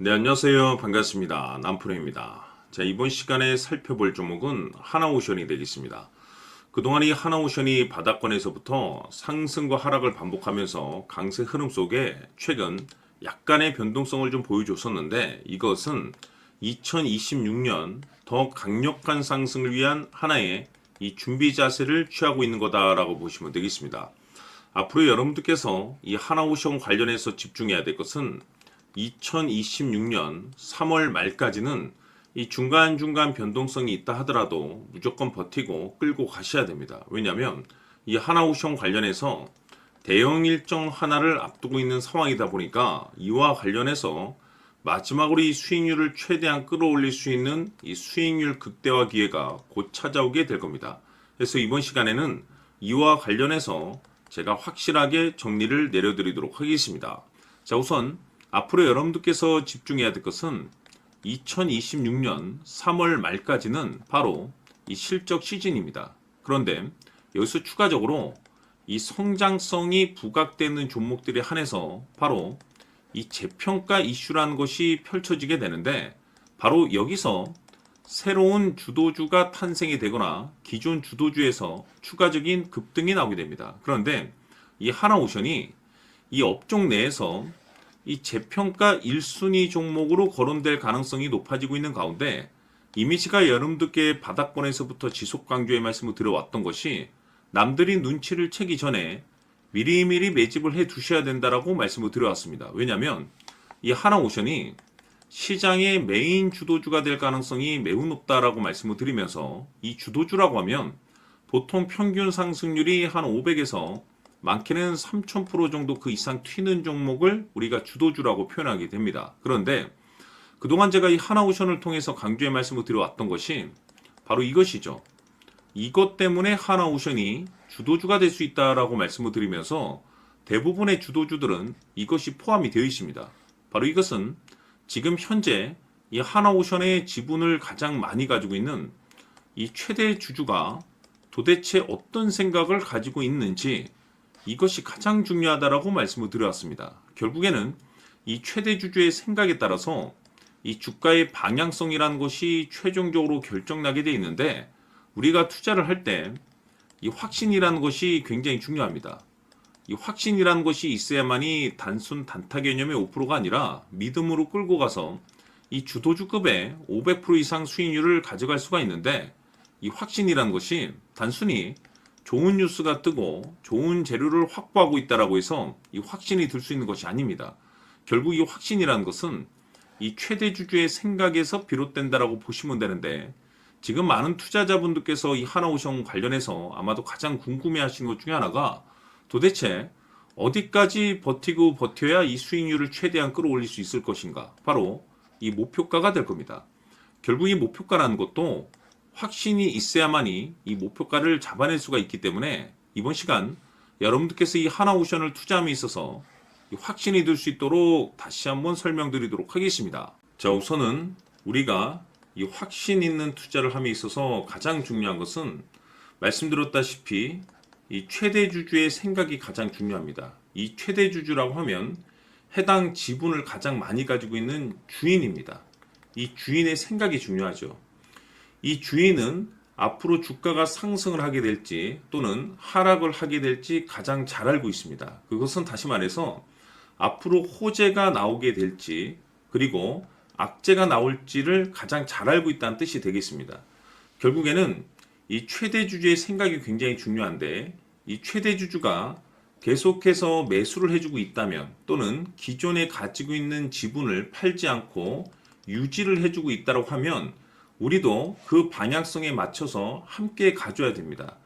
네, 안녕하세요. 반갑습니다. 남프로입니다. 자, 이번 시간에 살펴볼 종목은 하나오션이 되겠습니다. 그동안 이 하나오션이 바닥권에서부터 상승과 하락을 반복하면서 강세 흐름 속에 최근 약간의 변동성을 좀 보여줬었는데, 이것은 2026년 더 강력한 상승을 위한 하나의 이 준비 자세를 취하고 있는 거다라고 보시면 되겠습니다. 앞으로 여러분들께서 이 하나오션 관련해서 집중해야 될 것은 2026년 3월 말까지는 이 중간중간 변동성이 있다 하더라도 무조건 버티고 끌고 가셔야 됩니다. 왜냐하면 이 하나오션 관련해서 대형 일정 하나를 앞두고 있는 상황이다 보니까 이와 관련해서 마지막으로 이 수익률을 최대한 끌어올릴 수 있는 이 수익률 극대화 기회가 곧 찾아오게 될 겁니다. 그래서 이번 시간에는 이와 관련해서 제가 확실하게 정리를 내려드리도록 하겠습니다. 자, 우선 앞으로 여러분들께서 집중해야 될 것은 2026년 3월 말까지는 바로 이 실적 시즌입니다. 그런데 여기서 추가적으로 이 성장성이 부각되는 종목들에 한해서 바로 이 재평가 이슈라는 것이 펼쳐지게 되는데, 바로 여기서 새로운 주도주가 탄생이 되거나 기존 주도주에서 추가적인 급등이 나오게 됩니다. 그런데 이 하나오션이 이 업종 내에서 이 재평가 1순위 종목으로 거론될 가능성이 높아지고 있는 가운데, 이미 제가 여러분들께 바닥권에서부터 지속 강조의 말씀을 드려왔던 것이 남들이 눈치를 채기 전에 미리미리 매집을 해 두셔야 된다라고 말씀을 드려왔습니다. 왜냐하면 이 하나오션이 시장의 메인 주도주가 될 가능성이 매우 높다라고 말씀을 드리면서, 이 주도주라고 하면 보통 평균 상승률이 한 500에서 많게는 3000% 정도 그 이상 튀는 종목을 우리가 주도주라고 표현하게 됩니다. 그런데 그동안 제가 이 하나오션을 통해서 강조의 말씀을 드려왔던 것이 바로 이것이죠. 이것 때문에 하나오션이 주도주가 될 수 있다라고 말씀을 드리면서 대부분의 주도주들은 이것이 포함이 되어 있습니다. 바로 이것은 지금 현재 이 하나오션의 지분을 가장 많이 가지고 있는 이 최대 주주가 도대체 어떤 생각을 가지고 있는지, 이것이 가장 중요하다라고 말씀을 드려왔습니다. 결국에는 이 최대 주주의 생각에 따라서 이 주가의 방향성이라는 것이 최종적으로 결정나게 되어 있는데, 우리가 투자를 할 때 이 확신이라는 것이 굉장히 중요합니다. 이 확신이라는 것이 있어야만이 단순 단타 개념의 5%가 아니라 믿음으로 끌고 가서 이 주도주급의 500% 이상 수익률을 가져갈 수가 있는데, 이 확신이라는 것이 단순히 좋은 뉴스가 뜨고 좋은 재료를 확보하고 있다라고 해서 이 확신이 들 수 있는 것이 아닙니다. 결국 이 확신이라는 것은 이 최대 주주의 생각에서 비롯된다라고 보시면 되는데, 지금 많은 투자자분들께서 이 하나오션 관련해서 아마도 가장 궁금해하시는 것 중에 하나가 도대체 어디까지 버티고 버텨야 이 수익률을 최대한 끌어올릴 수 있을 것인가, 바로 이 목표가가 될 겁니다. 결국 이 목표가라는 것도 확신이 있어야만이 이 목표가를 잡아낼 수가 있기 때문에 이번 시간 여러분들께서 이 하나오션을 투자함에 있어서 이 확신이 들 수 있도록 다시 한번 설명드리도록 하겠습니다. 자, 우선은 우리가 이 확신 있는 투자를 함에 있어서 가장 중요한 것은 말씀드렸다시피 이 최대 주주의 생각이 가장 중요합니다. 이 최대 주주라고 하면 해당 지분을 가장 많이 가지고 있는 주인입니다. 이 주인의 생각이 중요하죠. 이 주인은 앞으로 주가가 상승을 하게 될지 또는 하락을 하게 될지 가장 잘 알고 있습니다. 그것은 다시 말해서 앞으로 호재가 나오게 될지 그리고 악재가 나올지를 가장 잘 알고 있다는 뜻이 되겠습니다. 결국에는 이 최대 주주의 생각이 굉장히 중요한데, 이 최대 주주가 계속해서 매수를 해주고 있다면 또는 기존에 가지고 있는 지분을 팔지 않고 유지를 해주고 있다고 하면 우리도 그 방향성에 맞춰서 함께 가져야 됩니다.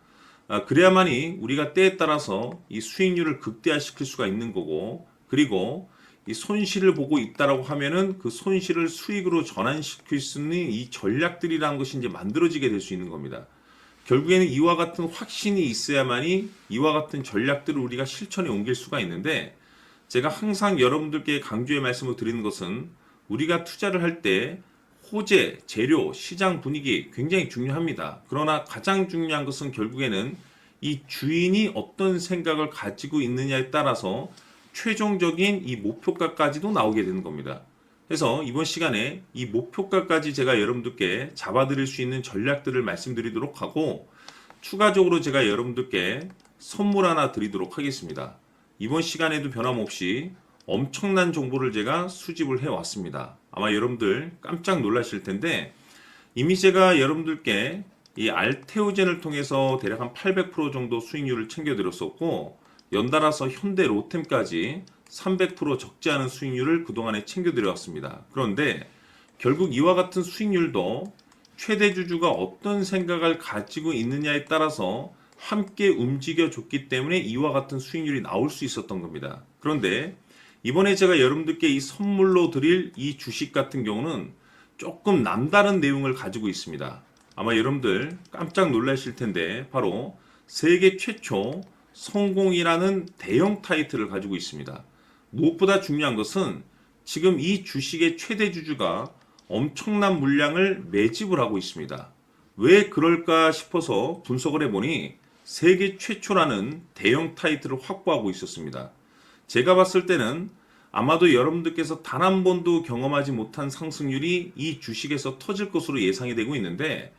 그래야만이 우리가 때에 따라서 이 수익률을 극대화시킬 수가 있는 거고, 그리고 이 손실을 보고 있다라고 하면은 그 손실을 수익으로 전환시킬 수 있는 이 전략들이라는 것이 이제 만들어지게 될 수 있는 겁니다. 결국에는 이와 같은 확신이 있어야만이 이와 같은 전략들을 우리가 실천에 옮길 수가 있는데, 제가 항상 여러분들께 강조의 말씀을 드리는 것은 우리가 투자를 할 때 호재, 재료, 시장 분위기 굉장히 중요합니다. 그러나 가장 중요한 것은 결국에는 이 주인이 어떤 생각을 가지고 있느냐에 따라서 최종적인 이 목표가까지도 나오게 되는 겁니다. 그래서 이번 시간에 이 목표가까지 제가 여러분들께 잡아드릴 수 있는 전략들을 말씀드리도록 하고, 추가적으로 제가 여러분들께 선물 하나 드리도록 하겠습니다. 이번 시간에도 변함없이 엄청난 정보를 제가 수집을 해왔습니다. 아마 여러분들 깜짝 놀라실 텐데, 이미 제가 여러분들께 이 알테오젠을 통해서 대략 한 800% 정도 수익률을 챙겨드렸었고, 연달아서 현대 로템까지 300% 적지 않은 수익률을 그동안에 챙겨드려왔습니다. 그런데 결국 이와 같은 수익률도 최대 주주가 어떤 생각을 가지고 있느냐에 따라서 함께 움직여줬기 때문에 이와 같은 수익률이 나올 수 있었던 겁니다. 그런데 이번에 제가 여러분들께 이 선물로 드릴 이 주식 같은 경우는 조금 남다른 내용을 가지고 있습니다. 아마 여러분들 깜짝 놀라실 텐데, 바로 세계 최초 성공이라는 대형 타이틀을 가지고 있습니다. 무엇보다 중요한 것은 지금 이 주식의 최대 주주가 엄청난 물량을 매집을 하고 있습니다. 왜 그럴까 싶어서 분석을 해보니 세계 최초라는 대형 타이틀을 확보하고 있었습니다. 제가 봤을 때는 아마도 여러분들께서 단 한 번도 경험하지 못한 상승률이 이 주식에서 터질 것으로 예상이 되고 있는데,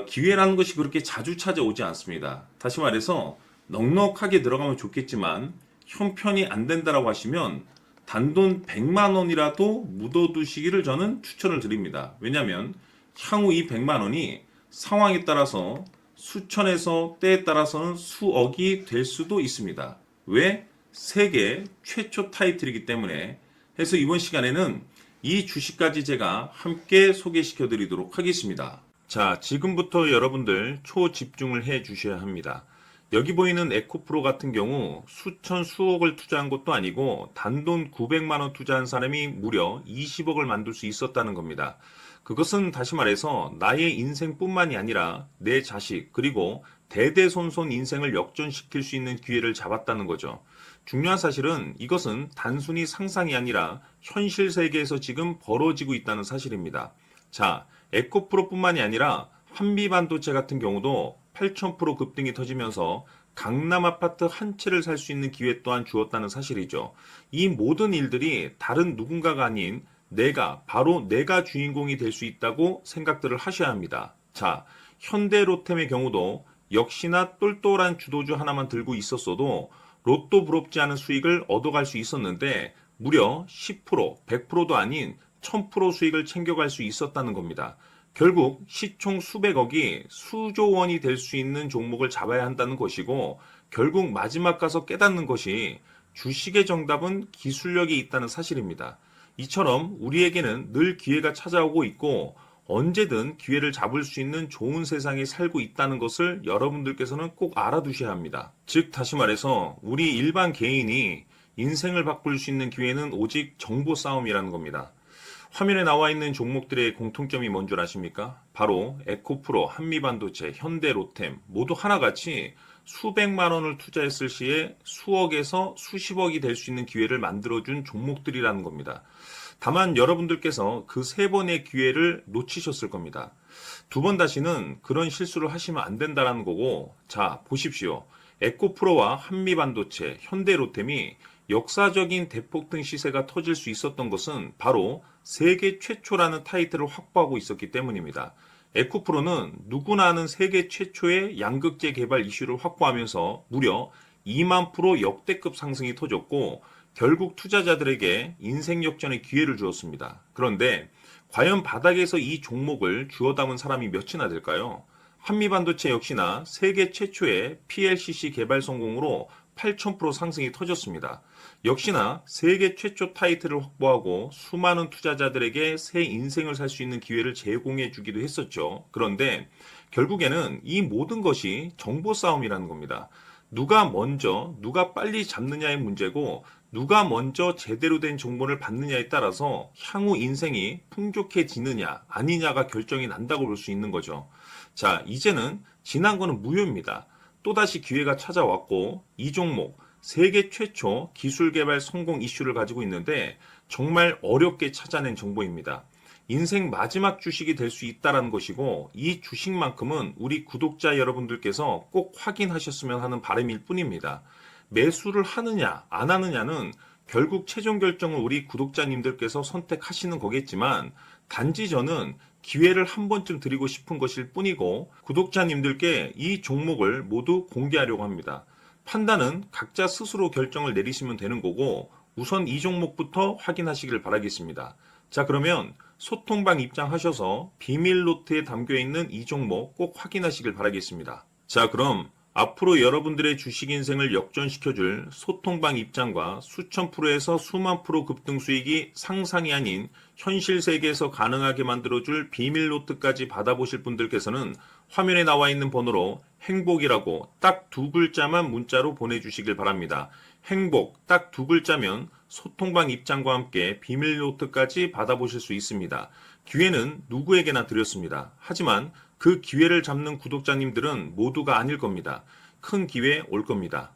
기회라는 것이 그렇게 자주 찾아오지 않습니다. 다시 말해서 넉넉하게 들어가면 좋겠지만 형편이 안 된다라고 하시면 단돈 100만 원이라도 묻어두시기를 저는 추천을 드립니다. 왜냐하면 향후 이 100만 원이 상황에 따라서 수천에서 때에 따라서는 수억이 될 수도 있습니다. 왜? 세계 최초 타이틀이기 때문에. 해서 이번 시간에는 이 주식까지 제가 함께 소개시켜 드리도록 하겠습니다. 자, 지금부터 여러분들 초집중을 해 주셔야 합니다. 여기 보이는 에코프로 같은 경우 수천 수억을 투자한 것도 아니고 단돈 900만 원 투자한 사람이 무려 20억을 만들 수 있었다는 겁니다. 그것은 다시 말해서 나의 인생뿐만이 아니라 내 자식 그리고 대대손손 인생을 역전시킬 수 있는 기회를 잡았다는 거죠. 중요한 사실은 이것은 단순히 상상이 아니라 현실 세계에서 지금 벌어지고 있다는 사실입니다. 자, 에코프로뿐만이 아니라 한미반도체 같은 경우도 8,000% 급등이 터지면서 강남 아파트 한 채를 살 수 있는 기회 또한 주었다는 사실이죠. 이 모든 일들이 다른 누군가가 아닌 바로 내가 주인공이 될 수 있다고 생각들을 하셔야 합니다. 자, 현대로템의 경우도 역시나 똘똘한 주도주 하나만 들고 있었어도 로또 부럽지 않은 수익을 얻어갈 수 있었는데 무려 10%, 100%도 아닌 1000% 수익을 챙겨갈 수 있었다는 겁니다. 결국 시총 수백억이 수조 원이 될 수 있는 종목을 잡아야 한다는 것이고, 결국 마지막 가서 깨닫는 것이 주식의 정답은 기술력이 있다는 사실입니다. 이처럼 우리에게는 늘 기회가 찾아오고 있고 언제든 기회를 잡을 수 있는 좋은 세상에 살고 있다는 것을 여러분들께서는 꼭 알아두셔야 합니다. 즉 다시 말해서 우리 일반 개인이 인생을 바꿀 수 있는 기회는 오직 정보 싸움이라는 겁니다. 화면에 나와 있는 종목들의 공통점이 뭔 줄 아십니까? 바로 에코프로, 한미반도체, 현대로템 모두 하나같이 수백만 원을 투자했을 시에 수억에서 수십억이 될 수 있는 기회를 만들어준 종목들이라는 겁니다. 다만 여러분들께서 그 세 번의 기회를 놓치셨을 겁니다. 두 번 다시는 그런 실수를 하시면 안 된다는 거고, 자 보십시오. 에코프로와 한미반도체, 현대로템이 역사적인 대폭등 시세가 터질 수 있었던 것은 바로 세계 최초라는 타이틀을 확보하고 있었기 때문입니다. 에코프로는 누구나 아는 세계 최초의 양극재 개발 이슈를 확보하면서 무려 2만 프로 역대급 상승이 터졌고 결국 투자자들에게 인생 역전의 기회를 주었습니다. 그런데 과연 바닥에서 이 종목을 주워 담은 사람이 몇이나 될까요? 한미반도체 역시나 세계 최초의 PLCC 개발 성공으로 8,000% 상승이 터졌습니다. 역시나 세계 최초 타이틀을 확보하고 수많은 투자자들에게 새 인생을 살 수 있는 기회를 제공해 주기도 했었죠. 그런데 결국에는 이 모든 것이 정보 싸움이라는 겁니다. 누가 먼저, 누가 빨리 잡느냐의 문제고 누가 먼저 제대로 된 정보를 받느냐에 따라서 향후 인생이 풍족해지느냐 아니냐가 결정이 난다고 볼 수 있는 거죠. 자, 이제는 지난 거는 무효입니다. 또다시 기회가 찾아왔고 이 종목 세계 최초 기술 개발 성공 이슈를 가지고 있는데 정말 어렵게 찾아낸 정보입니다. 인생 마지막 주식이 될 수 있다는 것이고 이 주식만큼은 우리 구독자 여러분들께서 꼭 확인하셨으면 하는 바람일 뿐입니다. 매수를 하느냐 안 하느냐는 결국 최종 결정을 우리 구독자님들께서 선택하시는 거겠지만 단지 저는 기회를 한 번쯤 드리고 싶은 것일 뿐이고 구독자님들께 이 종목을 모두 공개하려고 합니다. 판단은 각자 스스로 결정을 내리시면 되는 거고 우선 이 종목부터 확인하시길 바라겠습니다. 자, 그러면 소통방 입장하셔서 비밀 노트에 담겨 있는 이 종목 꼭 확인하시길 바라겠습니다. 자, 그럼 앞으로 여러분들의 주식 인생을 역전시켜줄 소통방 입장과 수천 프로에서 수만 프로 급등 수익이 상상이 아닌 현실 세계에서 가능하게 만들어줄 비밀 노트까지 받아보실 분들께서는 화면에 나와 있는 번호로 행복이라고 딱 두 글자만 문자로 보내주시길 바랍니다. 행복 딱 두 글자면 소통방 입장과 함께 비밀 노트까지 받아보실 수 있습니다. 기회는 누구에게나 드렸습니다. 하지만 그 기회를 잡는 구독자님들은 모두가 아닐 겁니다. 큰 기회 올 겁니다.